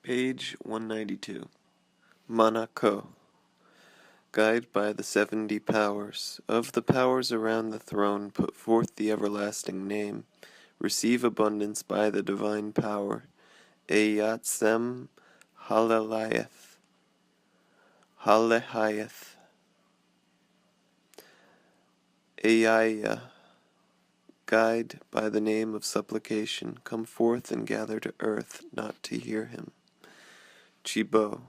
Page 192. Mana Ko. Guide by the 70 powers. Of the powers around the throne, put forth the everlasting name. Receive abundance by the divine power. Eyatsem Halelayeth. Halehayeth. Eyaya. Guide by the name of supplication. Come forth and gather to earth, not to hear him. Chibo.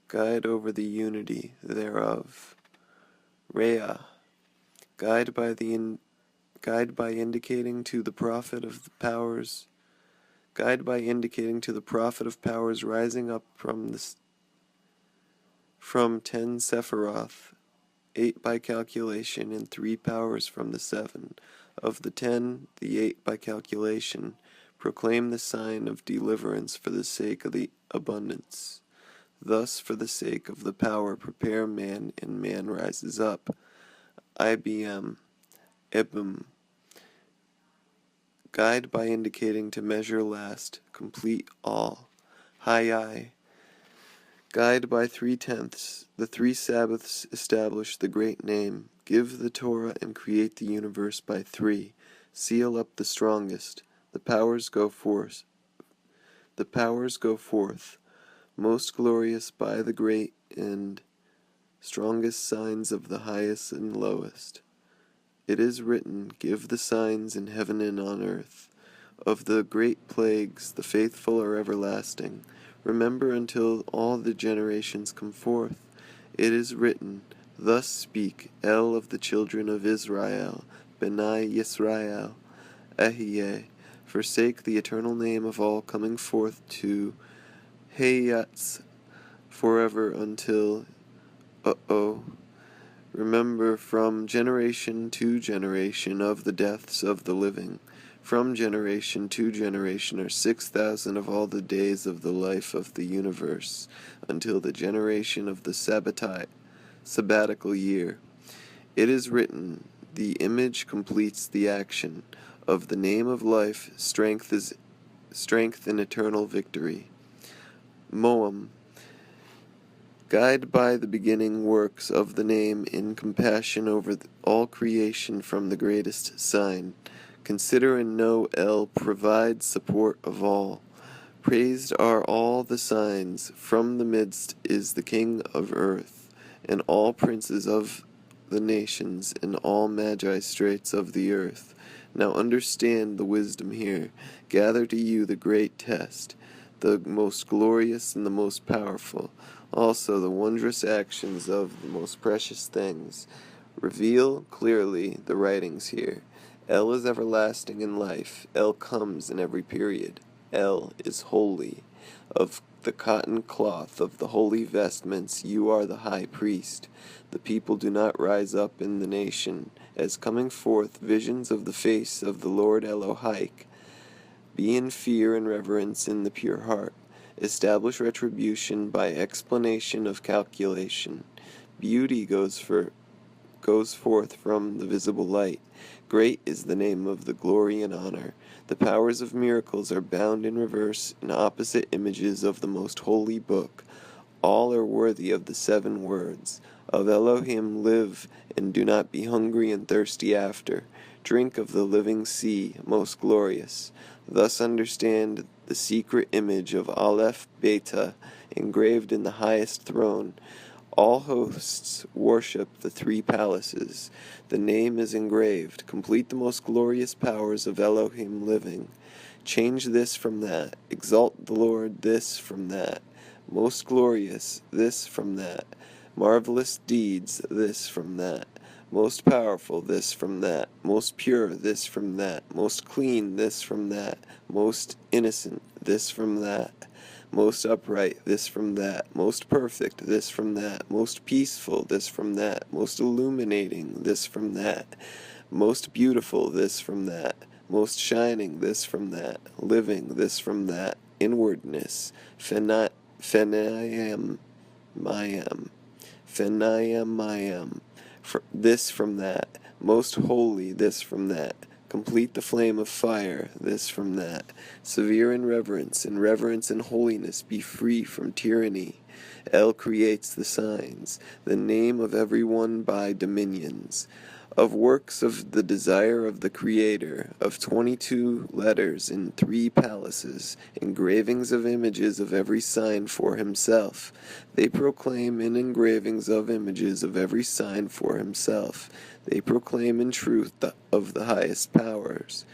Guide over the unity thereof. Rea. Guide by indicating to the prophet of the powers. Guide by indicating to the prophet of powers rising up from 10 Sephiroth, 8 by calculation, and 3 powers from the 7. Of the 10, the 8 by calculation, proclaim the sign of deliverance for the sake of the abundance. Thus, for the sake of the power, prepare man, and man rises up. IBM. Ibm. Guide by indicating to measure last, complete all. Hayai. Guide by 3/10. The 3 Sabbaths establish the great name. Give the Torah and create the universe by 3. Seal up the strongest. The powers go forth. Most glorious by the great and strongest signs of the highest and lowest. It is written, give the signs in heaven and on earth. Of the great plagues, the faithful are everlasting. Remember until all the generations come forth. It is written, thus speak, El of the children of Israel, Benai Yisrael, Ehyeh, forsake the eternal name of all coming forth to Hayatz, forever until Remember from generation to generation of the deaths of the living. From generation to generation are 6,000 of all the days of the life of the universe, until the generation of the sabbatical year. It is written, the image completes the action. Of the name of life, strength and eternal victory. Moam. Guide by the beginning works of the name in compassion over all creation from the greatest sign. Consider and know El provides support of all. Praised are all the signs. From the midst is the King of earth, and all princes of the nations, and all magi straits of the earth. Now understand the wisdom here. Gather to you the great test, the most glorious and the most powerful. Also the wondrous actions of the most precious things. Reveal clearly the writings here. El is everlasting in life. El comes in every period. El is holy. Of the cotton cloth of the holy vestments you are the high priest. The people do not rise up in the nation, as coming forth visions of the face of the Lord Elohike. Be in fear and reverence in the pure heart. Establish retribution by explanation of calculation. Beauty goes forth from the visible light. Great is the name of the glory and honor. The powers of miracles are bound in reverse in opposite images of the most holy book. All are worthy of the 7 words. Of Elohim live, and do not be hungry and thirsty after. Drink of the living sea, most glorious. Thus understand the secret image of Aleph Beta, engraved in the highest throne. All hosts worship the 3 palaces. The name is engraved. Complete the most glorious powers of Elohim living. Change this from that. Exalt the Lord this from that. Most glorious this from that. Marvelous deeds this from that. Most powerful this from that. Most pure this from that. Most clean this from that. Most innocent this from that. Most upright this from that. Most perfect this from that. Most peaceful this from that. Most illuminating this from that. Most beautiful this from that. Most shining this from that. Living this from that. Inwardness. Phenayam Mayam. Phenayam Mayam. This from that. Most holy this from that. complete the flame of fire, this from that. Severe in reverence and holiness, be free from tyranny. El creates the signs, the name of every one by dominions. Of works of the desire of the Creator, of 22 letters in 3 palaces, engravings of images of every sign for himself. They proclaim in engravings of images of every sign for himself. They proclaim in truth of the highest powers.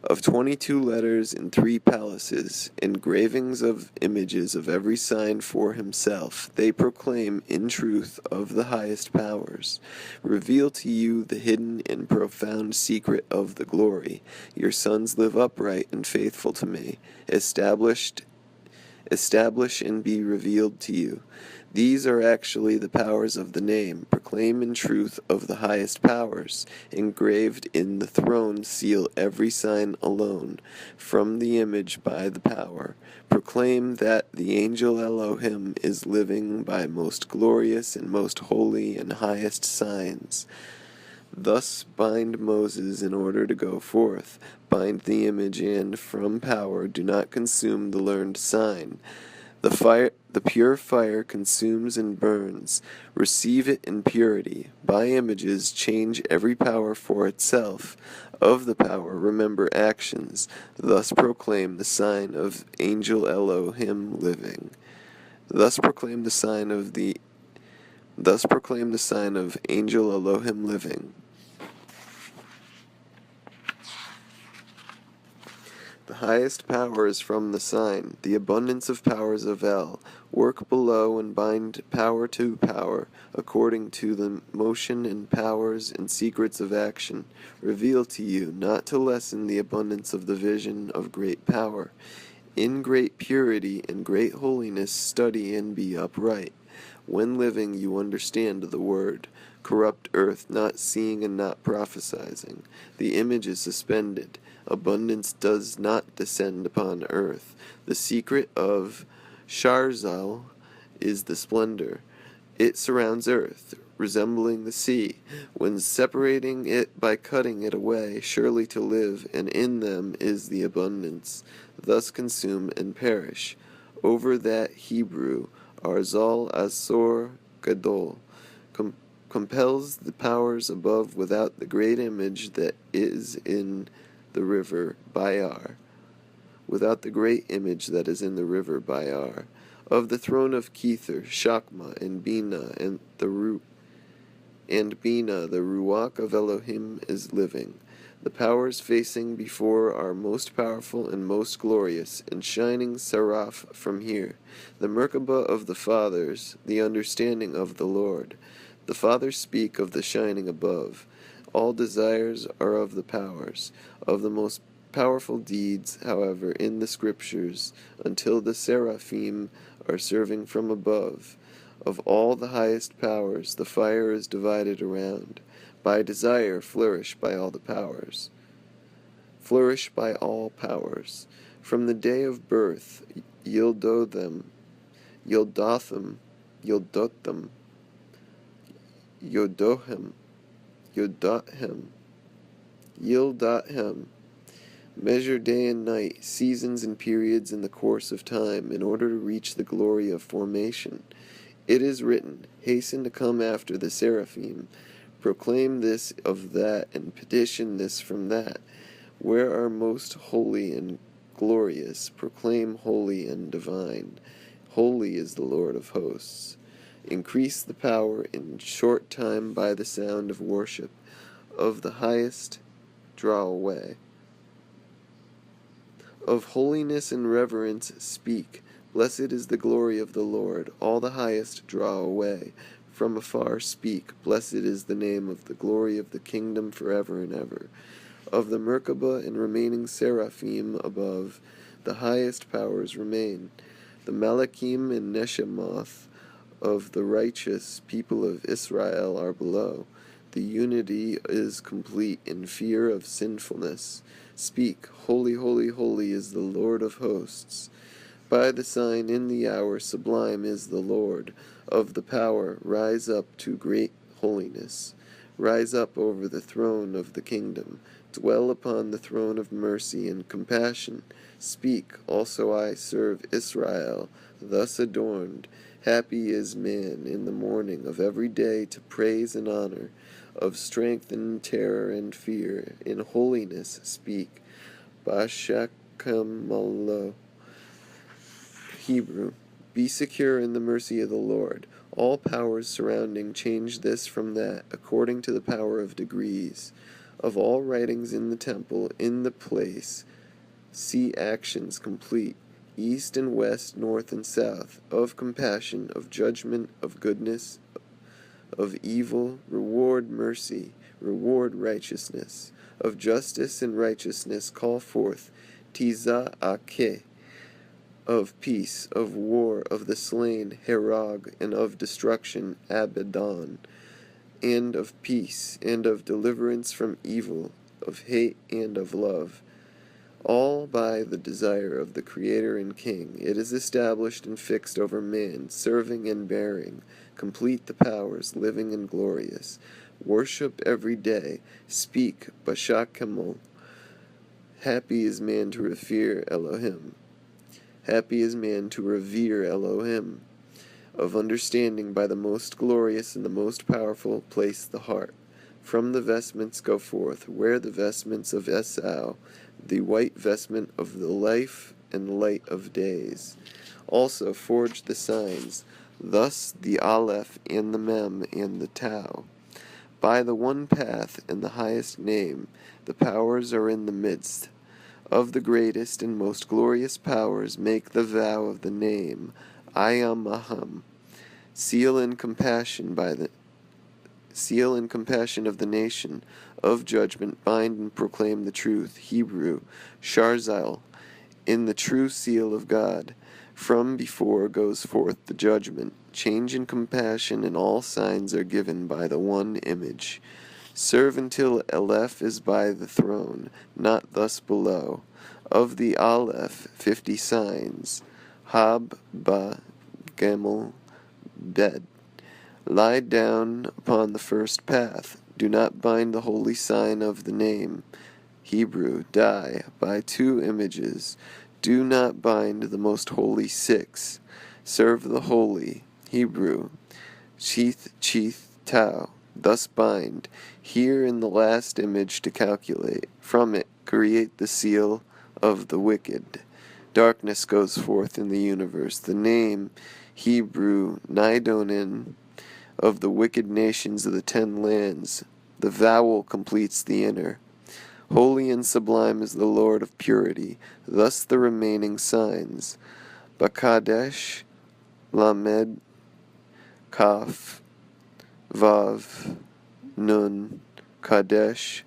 Of 22 letters in 3 palaces, engravings of images of every sign for himself, they proclaim in truth of the highest powers. Reveal to you the hidden and profound secret of the glory. Your sons live upright and faithful to me. Establish and be revealed to you. These are actually the powers of the name. Proclaim in truth of the highest powers. Engraved in the throne seal every sign alone, from the image by the power. Proclaim that the angel Elohim is living by most glorious and most holy and highest signs. Thus bind Moses in order to go forth. Bind the image, and from power do not consume the learned sign. The pure fire consumes and burns. Receive it in purity. By images change every power for itself. Of the power remember actions. Thus proclaim the sign of angel Elohim living. Thus proclaim the sign of angel Elohim living. The highest power is from the sign, the abundance of powers of El. Work below and bind power to power, according to the motion and powers and secrets of action. Reveal to you, not to lessen the abundance of the vision of great power. In great purity and great holiness study and be upright. When living you understand the word. Corrupt earth, not seeing and not prophesying. The image is suspended. Abundance does not descend upon earth. The secret of Sharzal is the splendor. It surrounds earth, resembling the sea. When separating it by cutting it away, surely to live, and in them is the abundance. Thus consume and perish. Over that Hebrew, Arzal Azor Gadol, compels the powers above without the great image that is in the river Bayar, without the great image that is in the river Bayar. Of the throne of Kether, Shakma, and Bina, the Ruach of Elohim is living. The powers facing before are most powerful and most glorious, and shining seraph from here. The Merkabah of the fathers, the understanding of the Lord. The fathers speak of the shining above. All desires are of the powers, of the most powerful deeds, however, in the scriptures, until the seraphim are serving from above. Of all the highest powers, the fire is divided around. By desire, flourish by all the powers. Flourish by all powers. From the day of birth, Yildotham, Yodohim, measure day and night, seasons and periods in the course of time, in order to reach the glory of formation. It is written, hasten to come after the seraphim, proclaim this of that, and petition this from that. Where are most holy and glorious, proclaim holy and divine. Holy is the Lord of hosts. Increase the power in short time by the sound of worship. Of the highest draw away. Of holiness and reverence speak. Blessed is the glory of the Lord. All the highest draw away. From afar speak. Blessed is the name of the glory of the kingdom forever and ever. Of the Merkabah and remaining seraphim above, the highest powers remain. The Malachim and Neshemoth of the righteous people of Israel are below. The unity is complete in fear of sinfulness. Speak, holy, holy, holy is the Lord of hosts. By the sign in the hour sublime is the Lord. Of the power rise up to great holiness. Rise up over the throne of the kingdom. Dwell upon the throne of mercy and compassion. Speak, also I serve Israel, thus adorned. Happy is man in the morning of every day to praise and honor, of strength and terror and fear. In holiness speak. Bashakamallo. Hebrew. Be secure in the mercy of the Lord. All powers surrounding change this from that, according to the power of degrees. Of all writings in the temple, in the place, see actions complete, east and west, north and south, of compassion, of judgment, of goodness, of evil, reward mercy, reward righteousness, of justice and righteousness call forth, Tiza'akeh, of peace, of war, of the slain, Herag, and of destruction, Abaddon, and of peace, and of deliverance from evil, of hate and of love. All by the desire of the Creator and King. It is established and fixed over man, serving and bearing, complete the powers, living and glorious. Worship every day. Speak, Bashakemel. Happy is man to revere Elohim. Happy is man to revere Elohim. Of understanding by the most glorious and the most powerful place the heart. From the vestments go forth, wear the vestments of Esau, the white vestment of the life and light of days. Also forge the signs, thus the Aleph and the Mem and the Tau. By the one path and the highest name, the powers are in the midst. Of the greatest and most glorious powers make the vow of the name, I am Aham. Seal in compassion of the nation, of judgment bind and proclaim the truth. Hebrew, Sharzal, in the true seal of God. From before goes forth the judgment. Change and compassion and all signs are given by the one image. Serve until Aleph is by the throne, not thus below. Of the Aleph 50 signs. Hab, Ba, Gemel, Bed. Lie down upon the first path. Do not bind the holy sign of the name. Hebrew, die by 2 images. Do not bind the most holy 6. Serve the holy. Hebrew, Chith, Tau. Thus bind. Here in the last image to calculate. From it create the seal of the wicked. Darkness goes forth in the universe. The name, Hebrew, Nidonin, of the wicked nations of the 10 lands. The vowel completes the inner. Holy and sublime is the Lord of purity. Thus the remaining signs. Bakadesh, Lamed, Kaf, Vav, Nun, Kadesh,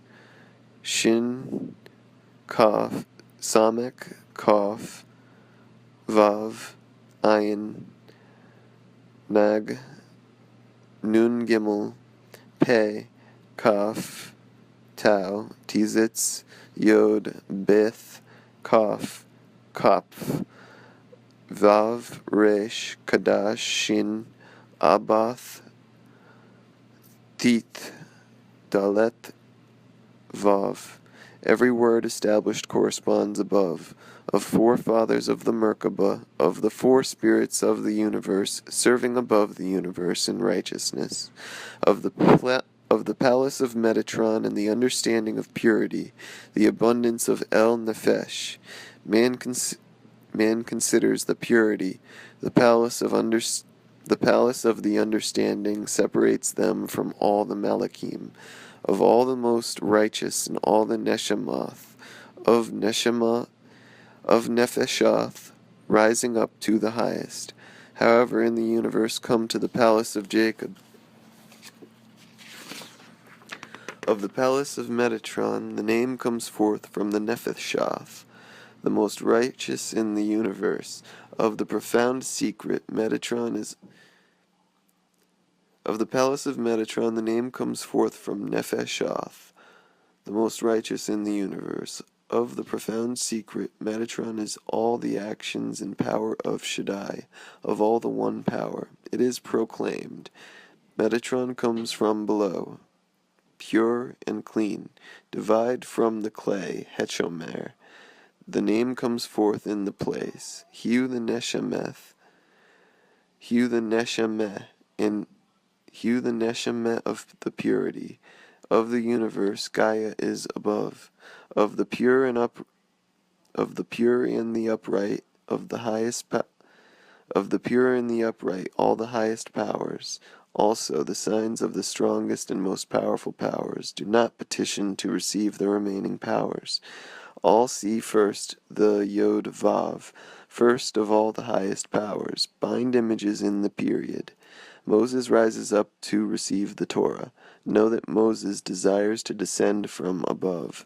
Shin, Kaf, Samek, Kaf, Vav, Ayin, Nag, Nun Gimel, Pe, Kaf, Tau, Tizitz, Yod, Beth, Kaf, Kopf, Vav, Resh, Kadash, Shin, Abath, Tit, Dalet, Vav. Every word established corresponds above. Of 4 fathers of the Merkabah, of the 4 spirits of the universe, serving above the universe in righteousness. Of the palace of Metatron and the understanding of purity, the abundance of El Nefesh. Man considers the purity, the palace of the understanding separates them from all the Malachim, of all the most righteous and all the Neshamoth, of Nefeshoth, rising up to the highest. However, in the universe come to the palace of Jacob. Of the palace of Metatron, the name comes forth from the Nefeshoth, the most righteous in the universe. Of the profound secret, Of the palace of Metatron, the name comes forth from Nefeshoth, the most righteous in the universe. Of the profound secret, Metatron is all the actions and power of Shaddai, of all the one power. It is proclaimed. Metatron comes from below. pure and clean. Divide from the clay, Hechomer. The name comes forth in the place. Hew the Neshemeth, and hew the Neshemeh of the purity. Of the universe, Gaia is above. Of the pure and the upright, of the pure and the upright, all the highest powers. Also, the signs of the strongest and most powerful powers do not petition to receive the remaining powers. All see first the Yod Vav, first of all the highest powers, bind images in the period. Moses rises up to receive the Torah. Know that Moses desires to descend from above.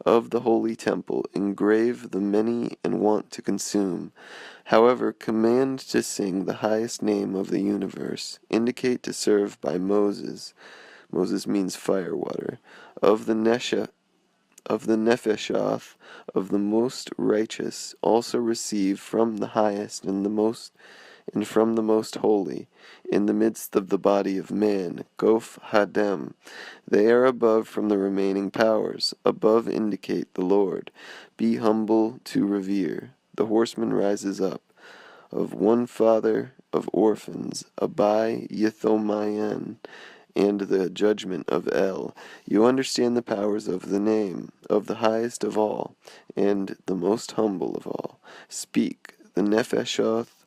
Of the holy temple, engrave the many and want to consume. However, command to sing the highest name of the universe. Indicate to serve by Moses. Moses means firewater. Of the Nefeshoth of the most righteous, also receive from the highest and from the most holy, in the midst of the body of man, Gof Hadem. They are above from the remaining powers. Above indicate the Lord. Be humble to revere. The horseman rises up. Of one father of orphans, Abai Yithomayan, and the judgment of El. You understand the powers of the name, of the highest of all, and the most humble of all. Speak. The Nefeshoth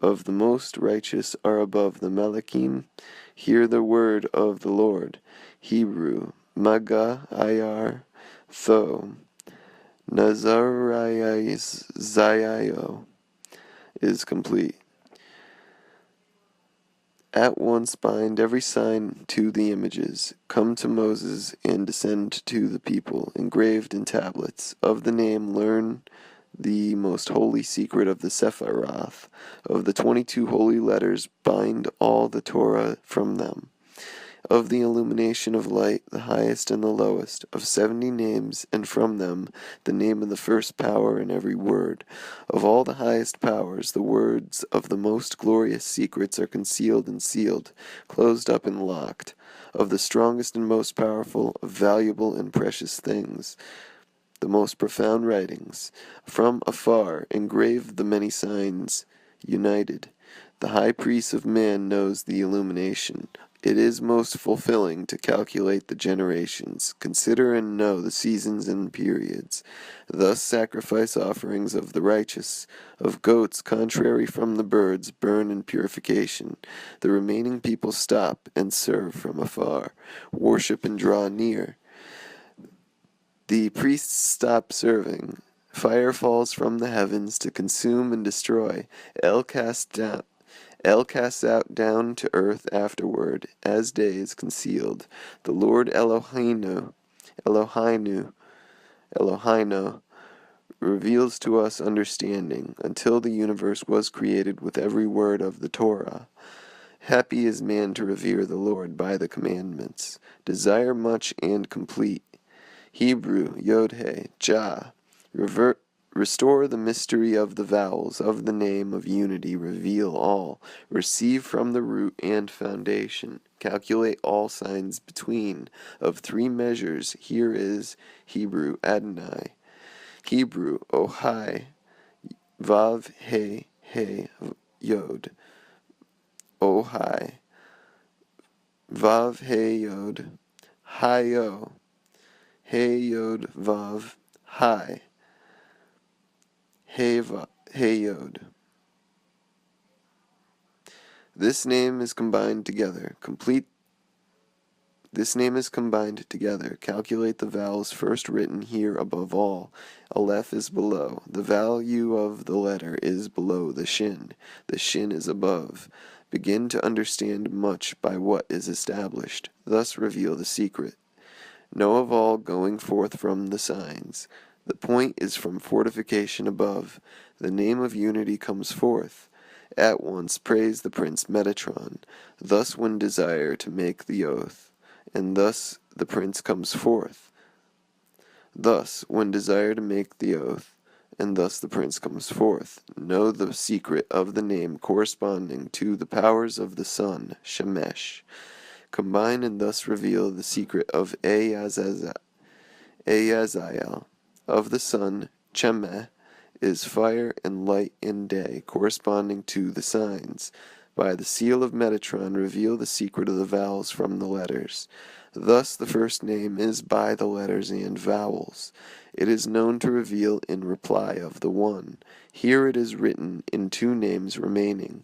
of the most righteous are above the Melachim. Hear the word of the Lord. Hebrew. Maga Ayar Tho. Nazarayis Zayayo is complete. At once bind every sign to the images. Come to Moses and descend to the people, engraved in tablets. Of the name learn the most holy secret of the Sephiroth. Of the 22 holy letters, bind all the Torah from them. Of the illumination of light, the highest and the lowest, of 70 names, and from them the name of the first power in every word. Of all the highest powers, the words of the most glorious secrets are concealed and sealed, closed up and locked. Of the strongest and most powerful, of valuable and precious things, the most profound writings, from afar engraved the many signs united. The high priest of man knows the illumination. It is most fulfilling to calculate the generations, consider and know the seasons and periods. Thus sacrifice offerings of the righteous, of goats contrary from the birds, burn in purification. The remaining people stop and serve from afar, worship and draw near. The priests stop serving. Fire falls from the heavens to consume and destroy. El casts out down to earth afterward, as day is concealed. The Lord Eloheinu, reveals to us understanding, until the universe was created with every word of the Torah. Happy is man to revere the Lord by the commandments. Desire much and complete. Hebrew, Yod-He, Jah. Restore the mystery of the vowels of the name of unity, reveal all, receive from the root and foundation, calculate all signs between, of 3 measures, here is Hebrew, Adonai, Hebrew, Ohai, Vav, He, Yod, Ohai, Vav, He, Yod, Hayo, He, Yod, Vav, Hai, Heyod. This name is combined together. This name is combined together. Calculate the vowels first written here above all. Aleph is below. The value of the letter is below the shin. The shin is above. Begin to understand much by what is established. Thus reveal the secret. Know of all going forth from the signs. The point is from fortification above. The name of unity comes forth. At once praise the prince Metatron. Thus when desire to make the oath, and thus the prince comes forth. Thus when desire to make the oath, and thus the prince comes forth. Know the secret of the name corresponding to the powers of the sun, Shemesh. Combine and thus reveal the secret of Eyazazel. Of the sun, Chemeh is fire and light and day, corresponding to the signs. By the seal of Metatron, reveal the secret of the vowels from the letters. Thus the first name is by the letters and vowels. It is known to reveal in reply of the one. Here it is written in two names remaining.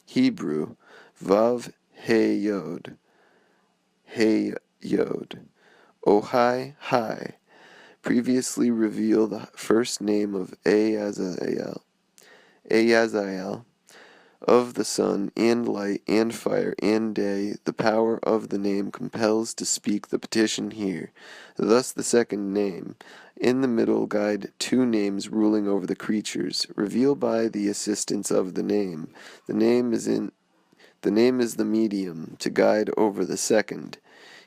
Hebrew, Vav He Yod. He Yod. Ohai Hai. Previously reveal the first name of Eyazael, of the sun and light and fire and day. The power of the name compels to speak the petition here. Thus the second name. In the middle guide two names ruling over the creatures. Reveal by the assistance of the name. The name is the medium to guide over the second.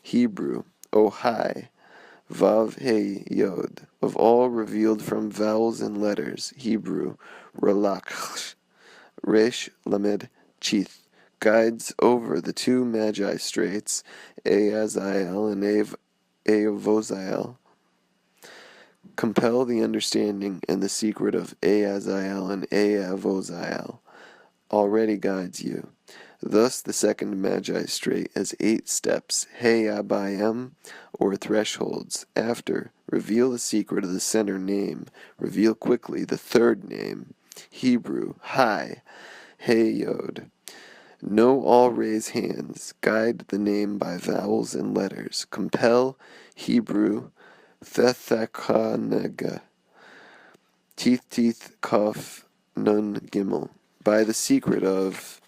Hebrew, Ohai. Vav He Yod, of all revealed from vowels and letters. Hebrew, Relach, Resh Lamed Chith, guides over the two Magi straits, Eyazael and Eavozael. Compel the understanding, and the secret of Eyazael and Eavozael already guides you. Thus the second Magi Strait has 8 steps, Heyabayim, or thresholds. After, reveal the secret of the center name. Reveal quickly the third name. Hebrew, Hai, He-Yod. Know all raise hands. Guide the name by vowels and letters. Compel, Hebrew, Thethakanaga. Teeth, Kaf, Nun, Gimel. By the secret of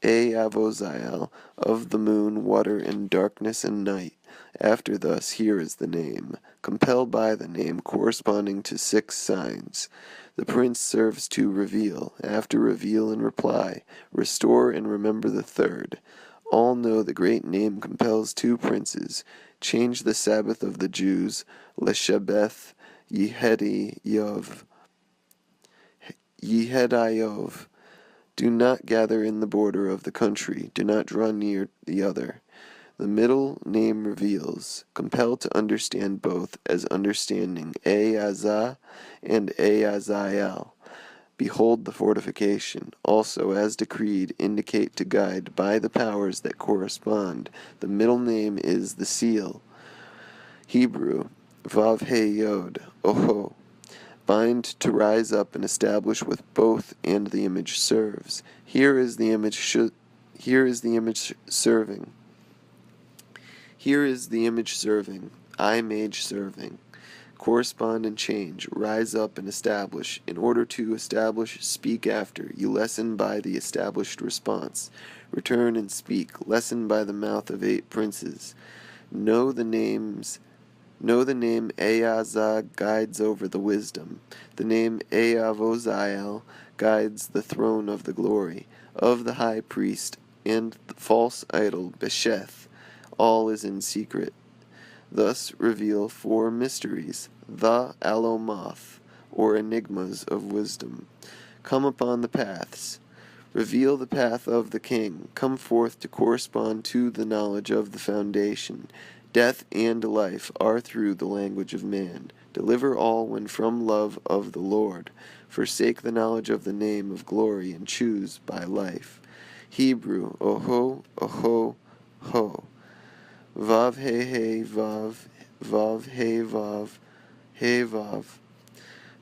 Eavozael, of the moon, water, and darkness and night. After thus, here is the name. Compel by the name corresponding to 6 signs. The prince serves to reveal. After reveal and reply. Restore and remember the third. All know the great name compels 2 princes. Change the Sabbath of the Jews. Leshabeth Yehedayov. Do not gather in the border of the country. Do not draw near the other. The middle name reveals. Compelled to understand both as understanding Eyazah and Eyazael. Behold the fortification. Also, as decreed, indicate to guide by the powers that correspond. The middle name is the seal. Hebrew, Vav He Yod, Oho. Bind to rise up and establish with both, and the image serves. Here is the image serving. Here is the image serving. I mage serving. Correspond and change. Rise up and establish. In order to establish, speak after. You lesson by the established response. Return and speak. Lesson by the mouth of 8 princes. Know the name Eyazah guides over the wisdom. The name Eavozael guides the throne of the glory of the high priest and the false idol Besheth. All is in secret. Thus reveal 4 mysteries, the Alomoth, or enigmas of wisdom. Come upon the paths. Reveal the path of the king. Come forth to correspond to the knowledge of the foundation. Death and life are through the language of man. Deliver all when from love of the Lord. Forsake the knowledge of the name of glory and choose by life. Hebrew, Oho, Oho, Ho. Vav, He, Vav, Vav, He, Vav, He, Vav.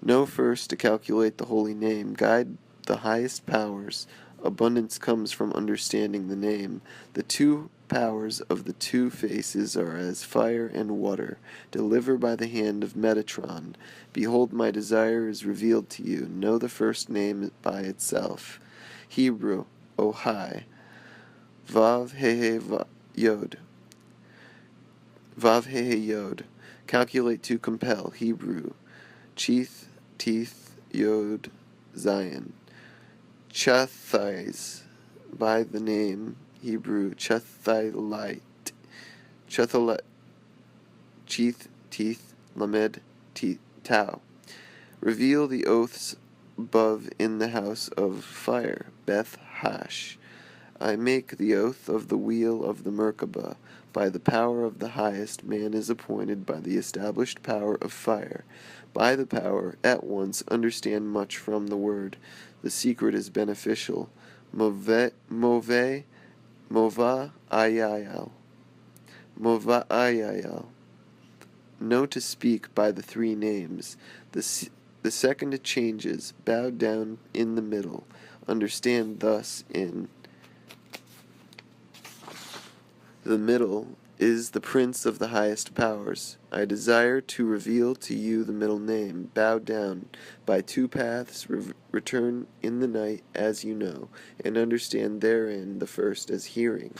Know first to calculate the holy name. Guide the highest powers. Abundance comes from understanding the name. The 2 powers of the 2 faces are as fire and water. Deliver by the hand of Metatron. Behold, my desire is revealed to you. Know the first name by itself. Hebrew, Ohai. Vav He Yod. Vav He Yod. Calculate to compel. Hebrew, Chith, Teeth, Yod, Zion. Chathais, by the name Hebrew, Chathailite, Chith, Teeth, Lamed, Tau. Reveal the oaths above in the house of fire, Beth Hash. I make the oath of the wheel of the Merkabah. By the power of the highest, man is appointed by the established power of fire. By the power, at once, understand much from the word. The secret is beneficial. Mova ayayal. Mova ayayal. Know to speak by the three names. The second changes, bowed down in the middle. Understand thus in the middle is the prince of the highest powers. I desire to reveal to you the middle name. Bow down. By two paths return in the night, as you know, and understand therein the first as hearing.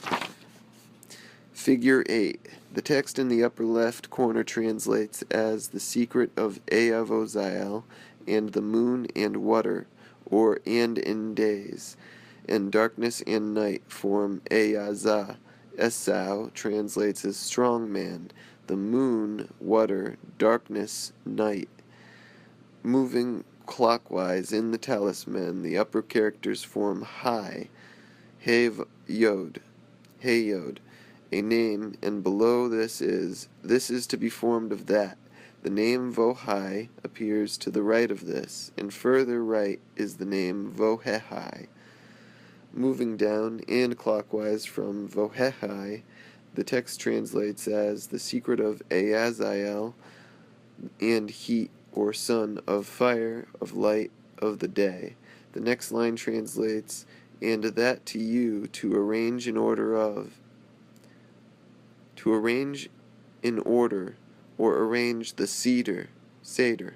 Figure 8. The text in the upper left corner translates as the secret of Eavoziel and the moon and water, or and in days, and darkness and night form Eyazah. Esau translates as strong man, the moon, water, darkness, night. Moving clockwise in the talisman, the upper characters form Hai, Yod, a name, and below this is to be formed of that. The name Vohai appears to the right of this, and further right is the name Vohehai. Moving down and clockwise from Vohehai, the text translates as the secret of Eazael and heat or sun of fire, of light, of the day. The next line translates, and that to you to arrange in order or arrange the Seder.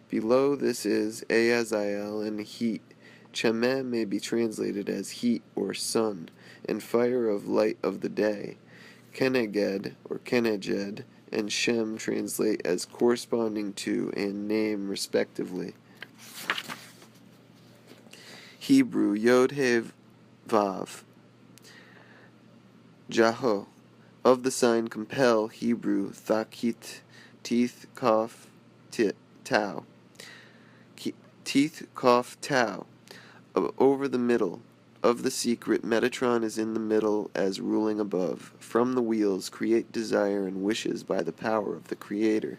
Below this is Eazael and heat. Chemeh may be translated as heat or sun, and fire of light of the day. Keneged or Keneged and Shem translate as corresponding to and name respectively. Hebrew Yod He Vav. Jaho. Of the sign compel, Hebrew Thakit, teeth, cough, tau. Teeth, cough, tau. Over the middle. Of the secret, Metatron is in the middle as ruling above. From the wheels, create desire and wishes by the power of the Creator.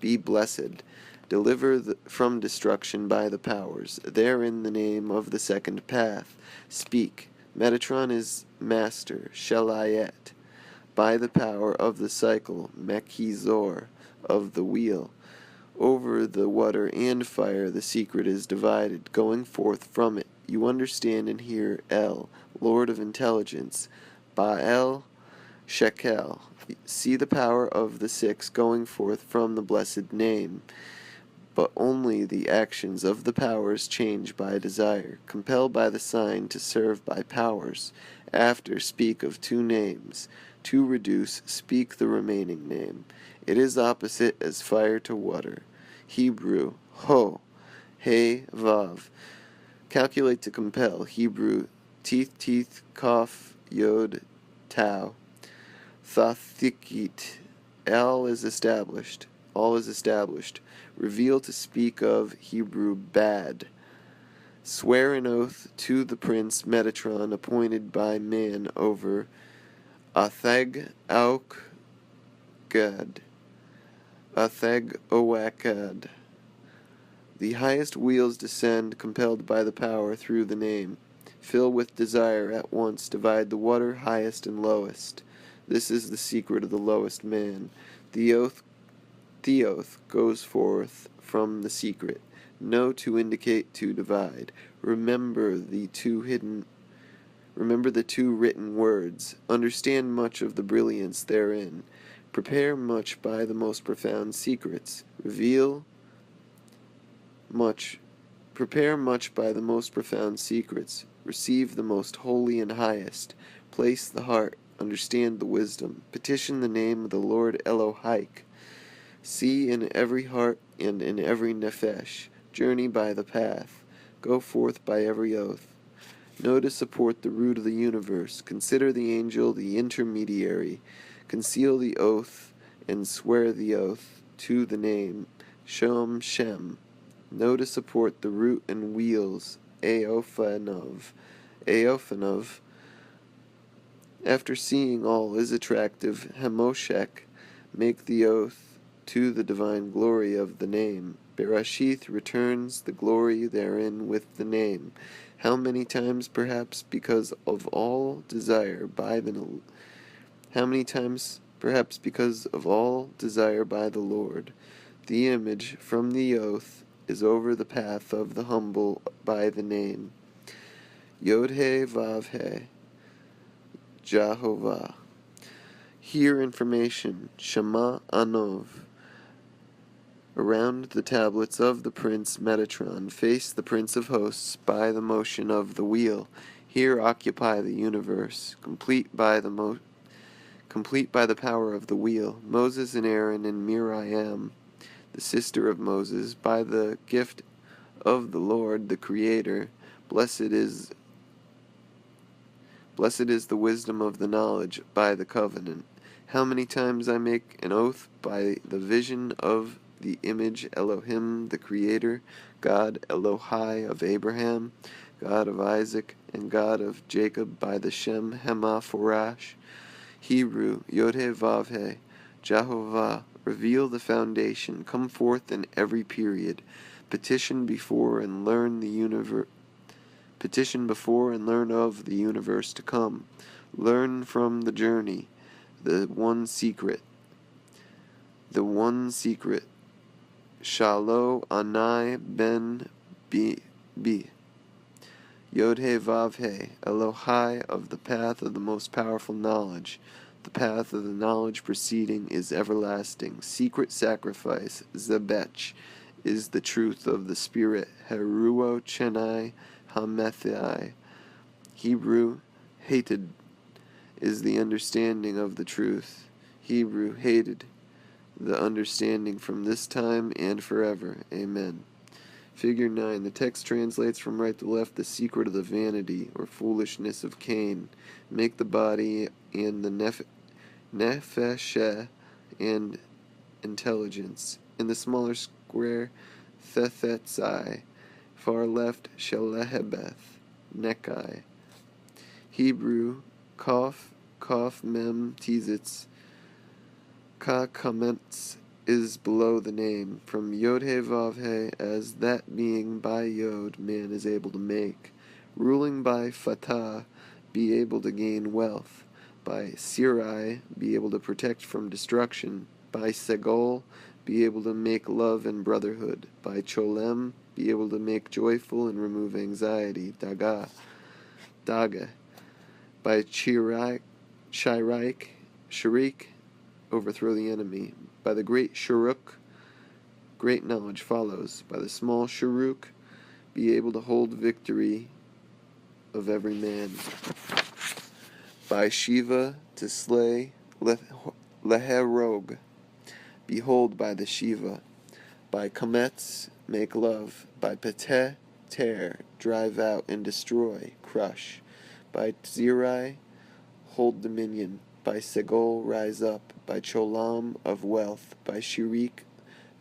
Be blessed. Deliver from destruction by the powers. Therein the name of the second path. Speak. Metatron is master, Shelayet. By the power of the cycle, Mechizor, of the wheel. Over the water and fire the secret is divided, going forth from it. You understand and hear El, Lord of intelligence, Baal, Shekel. See the power of the six going forth from the blessed name. But only the actions of the powers change by desire, compelled by the sign to serve by powers. After, speak of two names. To reduce, speak the remaining name. It is opposite as fire to water. Hebrew, Ho, He, Vav. Calculate to compel. Hebrew, teeth, cough, Yod, Tau. Thithikit. All is established. Reveal to speak of. Hebrew, Bad. Swear an oath to the prince Metatron appointed by man over Atheg Aukgad. Atheg Oakad. The highest wheels descend, compelled by the power through the name. Fill with desire at once, divide the water highest and lowest. This is the secret of the lowest man. The oath goes forth from the secret. Know to indicate, to divide. Remember the two written words. Understand much of the brilliance therein. Prepare much by the most profound secrets. Prepare much by the most profound secrets. Receive the most holy and highest. Place the heart. Understand the wisdom. Petition the name of the Lord Elohaik. See in every heart and in every nephesh. Journey by the path. Go forth by every oath. Know to support the root of the universe. Consider the angel the intermediary. Conceal the oath and swear the oath to the name Shem. Know to support the root and wheels Eophanov. After seeing all is attractive, Hamoshek make the oath to the divine glory of the name. Bereshith returns the glory therein with the name. How many times, perhaps, because of all desire by the Lord. The image from the oath is over the path of the humble by the name. Yod-He Vav-He, Jehovah. Hear information, Shema Anov. Around the tablets of the Prince Metatron face the Prince of Hosts by the motion of the wheel. Here occupy the universe, complete by the power of the wheel. Moses and Aaron and Miriam, the sister of Moses, by the gift of the Lord, the Creator. Blessed is the wisdom of the knowledge by the covenant. How many times I make an oath by the vision of the image Elohim, the Creator, God Elohai of Abraham, God of Isaac, and God of Jacob by the Shem Hemaforash. Hebrew, Yod-He Vav-He, Jehovah, reveal the foundation, come forth in every period, petition before and learn of the universe to come. Learn from the journey, the one secret. Shalo Anai Ben Bi. Yod-He Vav-He, Elohai of the path of the most powerful knowledge. The path of the knowledge proceeding is everlasting. Secret sacrifice, Zebech, is the truth of the Spirit. Heruo Chenai Hamethai. Hebrew, hated, is the understanding of the truth. Hebrew, hated, the understanding from this time and forever. Amen. Figure 9. The text translates from right to left the secret of the vanity or foolishness of Cain. Make the body and the nefesh and intelligence. In the smaller square, Thethetzai. Far left, Shelehebeth, Nekai. Hebrew, Kaf Mem Tizitz. Ka Kametz is below the name, from Yod-He Vav-He, as that being by Yod man is able to make, ruling by Fatah, be able to gain wealth, by Sirai, be able to protect from destruction, by Segol, be able to make love and brotherhood, by Cholem, be able to make joyful and remove anxiety, Daga, by Sharik, overthrow the enemy. By the great Shuruk, great knowledge follows. By the small Shuruk, be able to hold victory of every man. By Shiva, to slay Leherog, behold by the Shiva. By Kametz, make love. By Peteh, tear, drive out and destroy, crush. By Tzirai, hold dominion. By Segol, rise up. By Cholam, of wealth. By Shirik,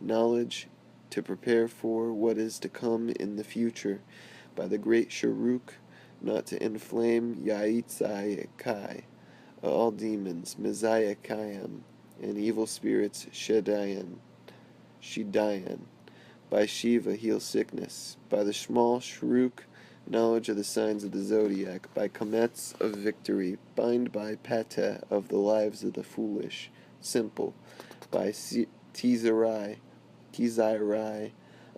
knowledge, to prepare for what is to come in the future. By the great Shuruk, not to inflame Yaitzai Kai, all demons, Messiah Kayam, and evil spirits, Shedayan. By Shiva, heal sickness. By the small Shuruk, knowledge of the signs of the zodiac. By Kametz, of victory. Bind by Pateh, of the lives of the foolish. Simple. By Tizarai,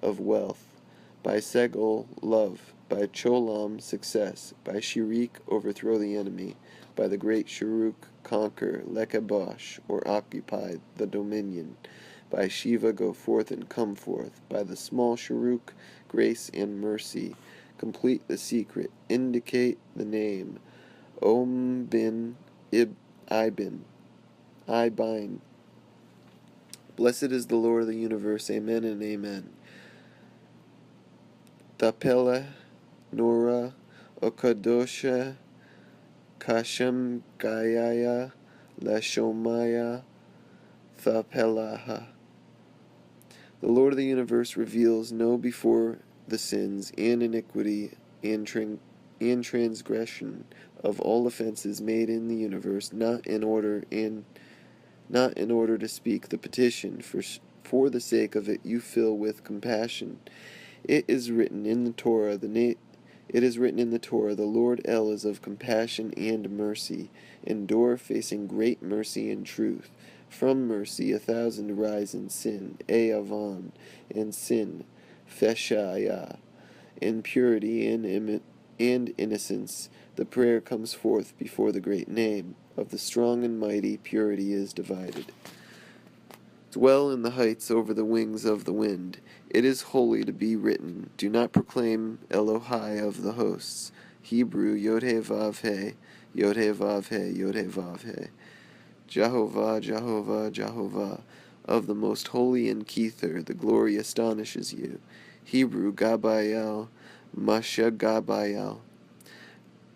of wealth. By Segol, love. By Cholam, success. By Shirik, overthrow the enemy. By the great Shuruk, conquer, Lekabosh, or occupy the dominion. By Shiva, go forth and come forth. By the small Shuruk, grace and mercy. Complete the secret. Indicate the name. Om bin Ibin. Blessed is the Lord of the universe. Amen and amen. Tapela, Nora, Okadosha, Kashem Gayaya, Lashomaya, Thapelaha. The Lord of the universe reveals, know before the sins and iniquity and and transgression of all offenses made in the universe, not in order to speak the petition, for the sake of it you fill with compassion. It is written in the Torah, the Lord El is of compassion and mercy, endure facing great mercy and truth. From mercy 1,000 rise in sin, Avon, and sin, Feshayah. In purity and innocence, the prayer comes forth before the great name. Of the strong and mighty, purity is divided. Dwell in the heights over the wings of the wind. It is holy to be written. Do not proclaim Elohai of the hosts. Hebrew, Yod-He-Vav-He, Yod-He-Vav-He, Yod-He-Vav-He. Jehovah, Jehovah, Jehovah. Of the most holy in Kether, the glory astonishes you. Hebrew, Gabayel, Masha Gabayel.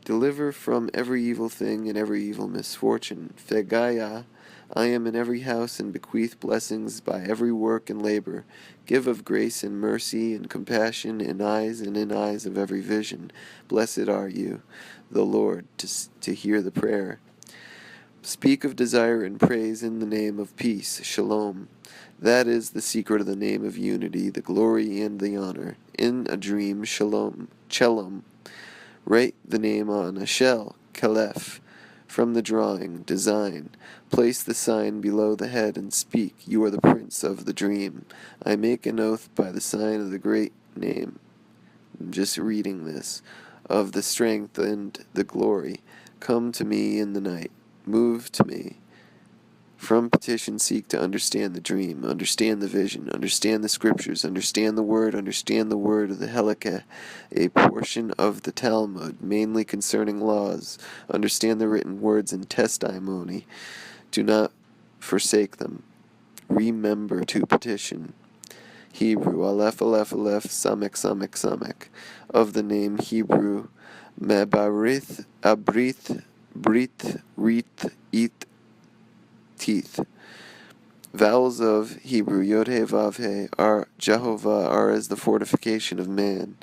Deliver from every evil thing and every evil misfortune. Fegaya, I am in every house and bequeath blessings by every work and labor. Give of grace and mercy and compassion in eyes of every vision. Blessed are you, the Lord, to hear the prayer. Speak of desire and praise in the name of peace, Shalom. That is the secret of the name of unity, the glory and the honor. In a dream, Shalom, Chelom. Write the name on a shell, Kelef. From the drawing, design. Place the sign below the head and speak. You are the prince of the dream. I make an oath by the sign of the great name. I'm just reading this. Of the strength and the glory. Come to me in the night. Move to me. From petition seek to understand the dream, understand the vision, understand the scriptures, understand the word of the Helekeh, a portion of the Talmud, mainly concerning laws, understand the written words and testimony. Do not forsake them. Remember to petition. Hebrew, Aleph, Aleph, Aleph, Samek, Samek, Samek. Of the name Hebrew, Mebarith, Abrith, Brit, Rith, Ith, teeth. Vowels of Hebrew Yod-He-Vav-He are Jehovah are as the fortification of man,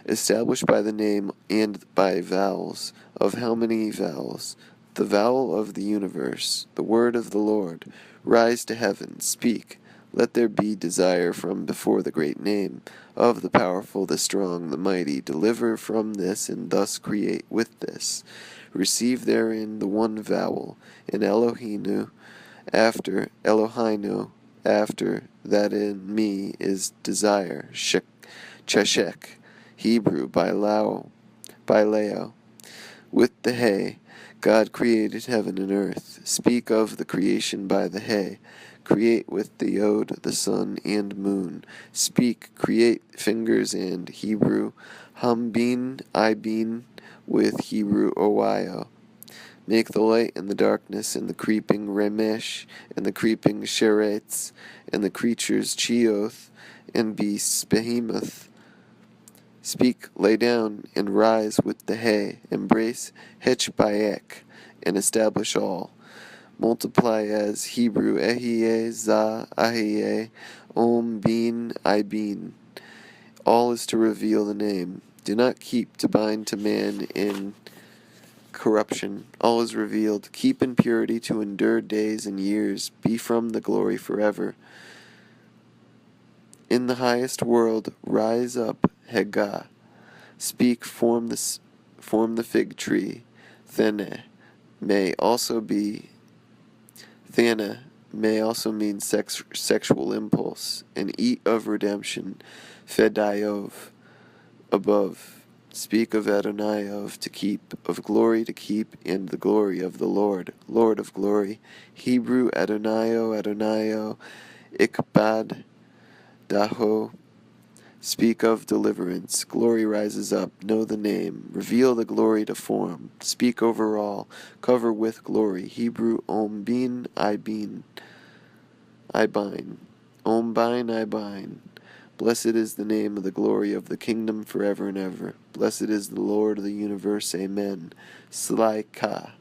established by the name and by vowels. Of how many vowels? The vowel of the universe, the word of the Lord. Rise to heaven, speak. Let there be desire from before the great name of the powerful, the strong, the mighty. Deliver from this and thus create with this. Receive therein the one vowel. In Elohinu, after Elohino, after that in me is desire. Cheshek, Hebrew, Bailao. With the He, God created heaven and earth. Speak of the creation by the He. Create with the Yod, the sun and moon. Speak, create fingers and Hebrew. Hambin, Ibin, with Hebrew Oio. Make the light and the darkness, and the creeping Remesh, and the creeping Sheretz, and the creatures Chioth, and beasts Behemoth. Speak, lay down, and rise with the He. Embrace Hechbayek, and establish all. Multiply as Hebrew Ehiye, Za, Ahiye, Om, Bin, Ibin. All is to reveal the name. Do not keep to bind to man in corruption. All is revealed. Keep in purity to endure days and years. Be from the glory forever. In the highest world, rise up, Hegah. Speak, form the fig tree. Thana may also mean sexual impulse. And eat of redemption. Fedayov, above. Speak of Adonai, to keep, of glory to keep, and the glory of the Lord, Lord of glory. Hebrew, Adonai, Ikbad, Daho. Speak of deliverance. Glory rises up. Know the name. Reveal the glory to form. Speak over all. Cover with glory. Hebrew, Ombin, Ibin. Ombin, Ibin. Blessed is the name of the glory of the kingdom forever and ever. Blessed is the Lord of the universe. Amen. Slaika.